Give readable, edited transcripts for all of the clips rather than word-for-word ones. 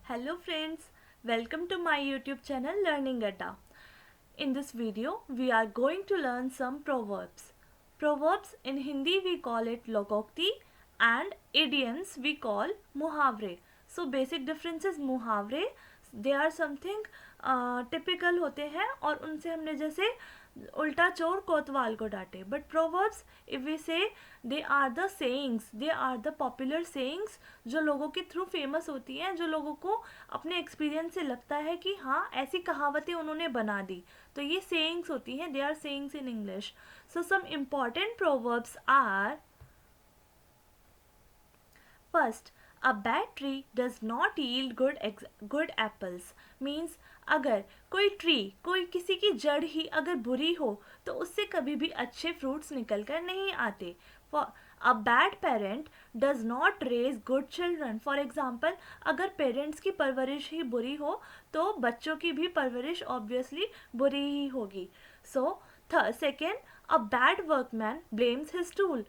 Hello friends, welcome to my YouTube channel Learning Adda. In this video, we are going to learn some proverbs. Proverbs in Hindi we call it lokokti and idioms we call muhavre. So basic difference is muhavre, they are something typical होते हैं और उनसे हमने जैसे उल्टा चोर कोतवाल को डांटे. But proverbs if we say they are the sayings, they are the popular sayings जो लोगों के थ्रू फेमस होती हैं, जो लोगों को अपने एक्सपीरियंस से लगता है कि हाँ ऐसी कहावतें उन्होंने बना दी, तो ये सेइंग्स होती हैं. They are sayings in English. So some important proverbs are: first, a bad tree does not yield good apples. Means अगर कोई ट्री, कोई किसी की जड़ ही अगर बुरी हो तो उससे कभी भी अच्छे फ्रूट्स निकल कर नहीं आते. A bad parent does not raise good children. For example, अगर पेरेंट्स की परवरिश ही बुरी हो तो बच्चों की भी परवरिश ऑब्वियसली बुरी ही होगी. So second, a bad workman blames his tool.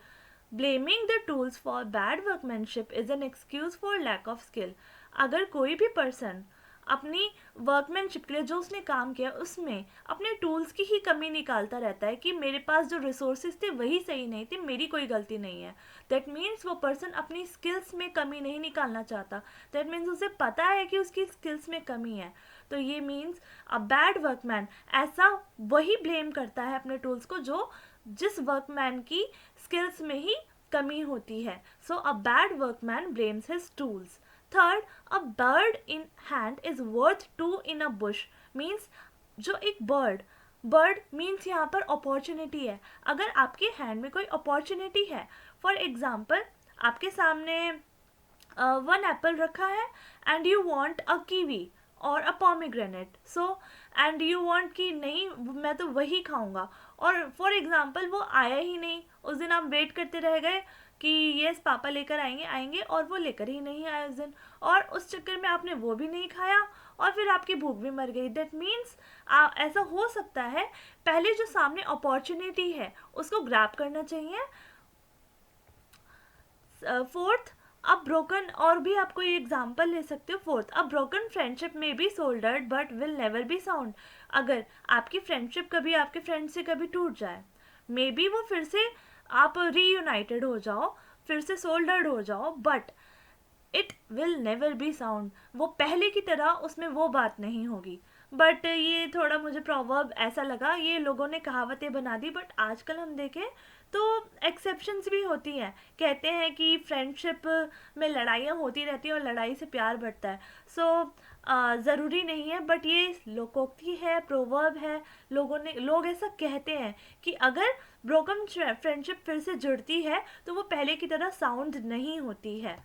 Blaming the tools for bad workmanship is an excuse for lack of skill. अगर कोई भी पर्सन अपनी वर्कमैनशिप के लिए जो उसने काम किया उसमें अपने टूल्स की ही कमी निकालता रहता है कि मेरे पास जो रिसोर्सेज थे वही सही नहीं थे, मेरी कोई गलती नहीं है, दैट मीन्स वो पर्सन अपनी स्किल्स में कमी नहीं निकालना चाहता. दैट मीन्स उसे पता है कि उसकी स्किल्स में कमी है. तो ये मीन्स अ बैड वर्कमैन ऐसा वही ब्लेम करता है अपने टूल्स को जो जिस वर्कमैन की स्किल्स में ही कमी होती है. So a bad workman blames his tools. Third, a bird in hand is worth two in a bush. Means जो एक बर्ड मीन्स यहाँ पर अपॉर्चुनिटी है. अगर आपके हैंड में कोई अपॉर्चुनिटी है, फॉर एग्जाम्पल आपके सामने वन एप्पल रखा है and you want a kiwi और a pomegranate. So and you want कि नहीं मैं तो वही खाऊंगा, और फॉर एग्जाम्पल वो आया ही नहीं. उस दिन आप वेट करते रह गए कि यस पापा लेकर आएंगे और वो लेकर ही नहीं आए उस दिन, और उस चक्कर में आपने वो भी नहीं खाया और फिर आपकी भूख भी मर गई. दैट मीन्स ऐसा हो सकता है, पहले जो सामने अपॉर्चुनिटी है उसको ग्रैब करना चाहिए. फोर्थ, अब ब्रोकन, और भी आप कोई एग्जाम्पल ले सकते हो. फोर्थ, अब broken friendship may be soldered but will never be sound. अगर आपकी फ्रेंडशिप कभी आपके फ्रेंड से कभी टूट जाए, मे बी वो फिर से आप रीयूनाइटेड हो जाओ, फिर से सोल्डर्ड हो जाओ, but it will never be sound. वो पहले की तरह उसमें वो बात नहीं होगी. बट ये थोड़ा मुझे प्रोवर्ब ऐसा लगा, ये लोगों ने कहावतें बना दी, बट आजकल हम देखें तो एक्सेप्शंस भी होती हैं. कहते हैं कि फ्रेंडशिप में लड़ाइयाँ होती रहती हैं और लड़ाई से प्यार बढ़ता है. सो ज़रूरी नहीं है, बट ये लोकोक्ति है, प्रोवर्ब है. लोग ऐसा कहते हैं कि अगर ब्रोकन फ्रेंडशिप फिर से जुड़ती है तो वो पहले की तरह साउंड नहीं होती है.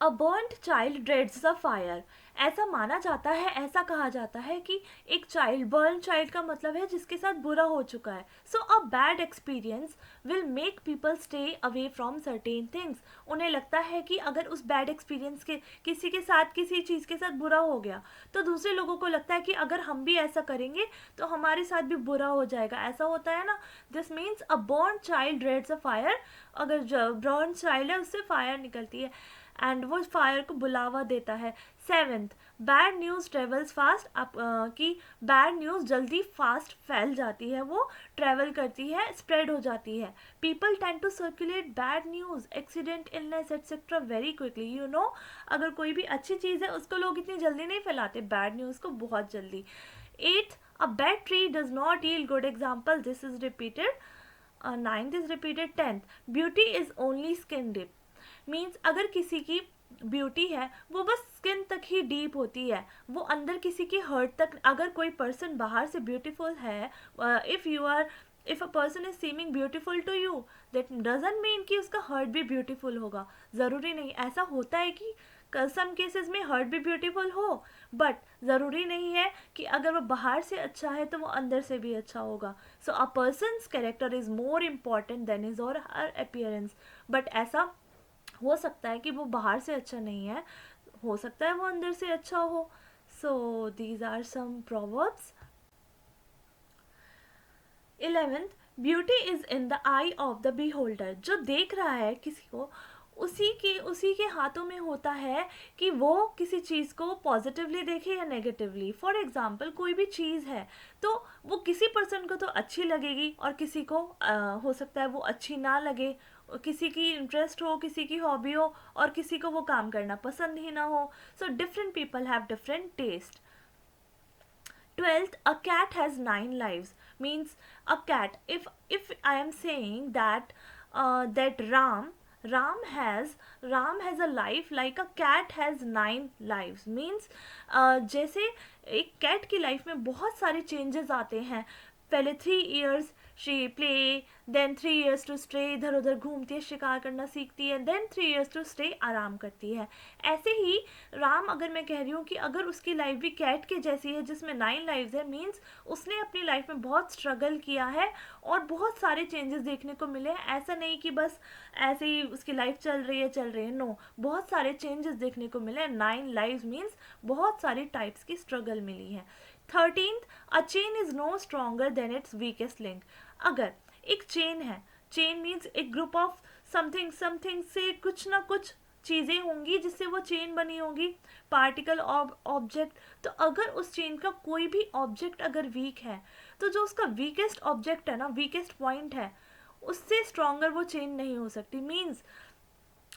A burned child dreads the fire. ऐसा माना जाता है, ऐसा कहा जाता है कि एक चाइल्ड, बर्न चाइल्ड का मतलब है जिसके साथ बुरा हो चुका है. So a bad experience will make people stay away from certain things. उन्हें लगता है कि अगर उस बैड एक्सपीरियंस के किसी के साथ किसी चीज़ के साथ बुरा हो गया तो दूसरे लोगों को लगता है कि अगर हम भी ऐसा करेंगे तो हमारे साथ भी बुरा हो जाएगा. ऐसा होता है ना. This means a burn child dreads a fire. अगर जो बर्न चाइल्ड है उससे फायर निकलती है एंड वो फायर को बुलावा देता है. Seventh, bad news travels fast. आप कि बैड न्यूज़ जल्दी फास्ट फैल जाती है, वो ट्रेवल करती है, स्प्रेड हो जाती है. People tend to circulate bad news, accident, illness etcetera very quickly. You know, अगर कोई भी अच्छी चीज़ है उसको लोग इतनी जल्दी नहीं फैलाते, बैड न्यूज़ को बहुत जल्दी. Eighth, a bad tree does not yield good example. This is repeated. Ninth is repeated. Tenth, beauty is only skin deep. Means अगर किसी की ब्यूटी है वो बस स्किन तक ही डीप होती है, वो अंदर किसी की हर्ट तक. अगर कोई पर्सन बाहर से ब्यूटीफुल है, if a person is seeming beautiful to you, that doesn't mean कि उसका हर्ट भी ब्यूटीफुल होगा. ज़रूरी नहीं. ऐसा होता है कि सम केसेस में हर्ट भी ब्यूटीफुल हो, बट ज़रूरी नहीं है कि अगर वो बाहर से अच्छा है तो वो अंदर से भी अच्छा होगा. So a person's character is more important than his or her appearance. But ऐसा हो सकता है कि वो बाहर से अच्छा नहीं है, हो सकता है वो अंदर से अच्छा हो. So these are some proverbs. 11th, beauty is in the eye of the beholder. जो देख रहा है किसी को, उसी के हाथों में होता है कि वो किसी चीज़ को पॉजिटिवली देखे या नेगेटिवली. फॉर एग्जाम्पल, कोई भी चीज़ है तो वो किसी पर्सन को तो अच्छी लगेगी और किसी को हो सकता है वो अच्छी ना लगे. किसी की इंटरेस्ट हो, किसी की हॉबी हो, और किसी को वो काम करना पसंद ही ना हो. So different people have different taste. 12th, a cat has 9 lives. Means a cat, if I am saying that that ram has a life like a cat has 9 lives. Means जैसे एक कैट की life में बहुत सारे changes आते हैं. पहले 3 years she play, then 3 years to stay, इधर उधर घूमती है, शिकार करना सीखती है, देन 3 years टू स्टे, आराम करती है. ऐसे ही राम, अगर मैं कह रही हूँ कि अगर उसकी लाइफ भी कैट के जैसी है जिसमें 9 lives है, मीन्स उसने अपनी लाइफ में बहुत स्ट्रगल किया है और बहुत सारे चेंजेस देखने को मिले हैं. ऐसा नहीं कि बस ऐसे ही उसकी लाइफ चल रही है. नो, बहुत सारे चेंजेस देखने को मिले हैं. 9 lives मीन्स बहुत सारी टाइप्स की स्ट्रगल मिली है. 13th, a chain is no stronger than its weakest link. अगर एक चेन है, चेन मीन्स एक ग्रुप ऑफ समथिंग से कुछ ना कुछ चीज़ें होंगी जिससे वो चेन बनी होगी, पार्टिकल ऑब्जेक्ट. तो अगर उस चेन का कोई भी ऑब्जेक्ट अगर वीक है, तो जो उसका वीकेस्ट ऑब्जेक्ट है ना, वीकेस्ट पॉइंट है, उससे स्ट्रॉन्गर वो चेन नहीं हो सकती. मीन्स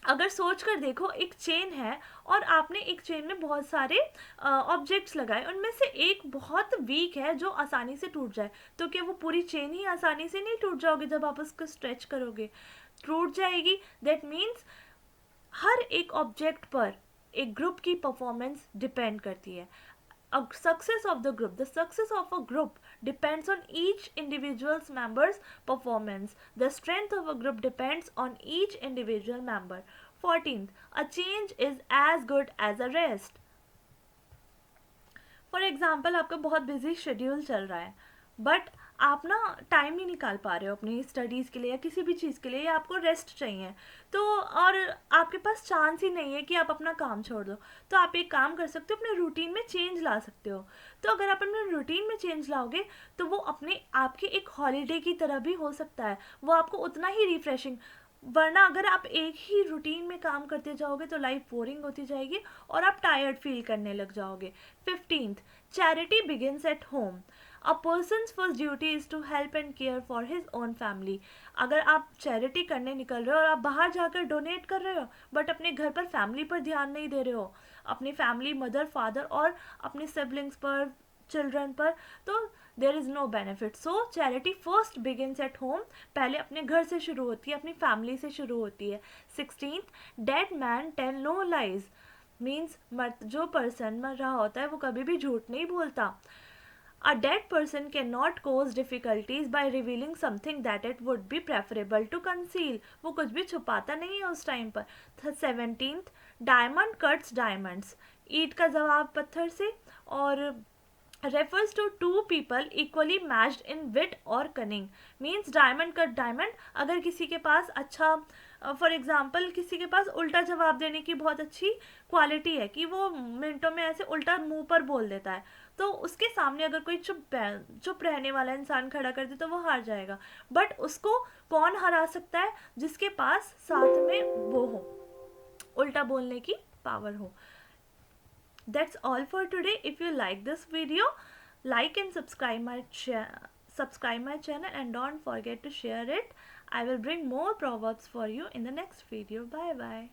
अगर सोच कर देखो, एक चेन है और आपने एक चेन में बहुत सारे ऑब्जेक्ट्स लगाए, उनमें से एक बहुत वीक है जो आसानी से टूट जाए, तो क्या वो पूरी चेन ही आसानी से नहीं टूट जाओगे जब आप उसको स्ट्रेच करोगे? टूट जाएगी. दैट मीन्स हर एक ऑब्जेक्ट पर एक ग्रुप की परफॉर्मेंस डिपेंड करती है. The success of a group depends on each individual's member's performance. The strength of a group depends on each individual member. 14th, a change is as good as a rest. For example, आपका बहुत busy schedule चल रहा है, but आप ना time नहीं निकाल पा रहे हो अपनी स्टडीज़ के लिए या किसी भी चीज़ के लिए, या आपको रेस्ट चाहिए, तो और आपके पास चांस ही नहीं है कि आप अपना काम छोड़ दो, तो आप एक काम कर सकते हो, अपने रूटीन में चेंज ला सकते हो. तो अगर आप अपने रूटीन में चेंज लाओगे तो वो अपने आपके एक हॉलीडे की तरह भी हो सकता है, वो आपको उतना ही रिफ्रेशिंग. वरना अगर आप एक ही रूटीन में काम करते जाओगे तो लाइफ बोरिंग होती जाएगी और आप टायर्ड फील करने लग जाओगे. 15th, charity begins at home. A person's first duty is to help and care for his own family. अगर आप चैरिटी करने निकल रहे हो और आप बाहर जाकर डोनेट कर रहे हो, बट अपने घर पर फैमिली पर ध्यान नहीं दे रहे हो, अपनी फैमिली, मदर, फादर और अपने सिबलिंग्स पर, चिल्ड्रन पर, तो there is no benefit. So charity first begins at home. पहले अपने घर से शुरू होती है, अपनी फैमिली से शुरू होती है. 16th, dead man tell no lies. Means जो पर्सन मर रहा होता है वो कभी भी झूठ नहीं बोलता. A dead person cannot cause difficulties by revealing something that it would be preferable to conceal. वो कुछ भी छुपाता नहीं है उस टाइम पर. 17th, diamond cuts diamonds. ईंट का जवाब पत्थर से, और refers to two people equally matched in wit or cunning. Means diamond cut diamond. अगर किसी के पास अच्छा, फॉर एग्जाम्पल किसी के पास उल्टा जवाब देने की बहुत अच्छी क्वालिटी है कि वो मिनटों में ऐसे उल्टा मुंह पर बोल देता है, तो उसके सामने अगर कोई चुप रहने वाला इंसान खड़ा कर दे तो वो हार जाएगा. बट उसको कौन हरा सकता है? जिसके पास साथ में वो हो, उल्टा बोलने की पावर हो. That's all for today. If you like this video, like and subscribe my channel, and don't forget to share it. I will bring more proverbs for you in the next video. Bye bye.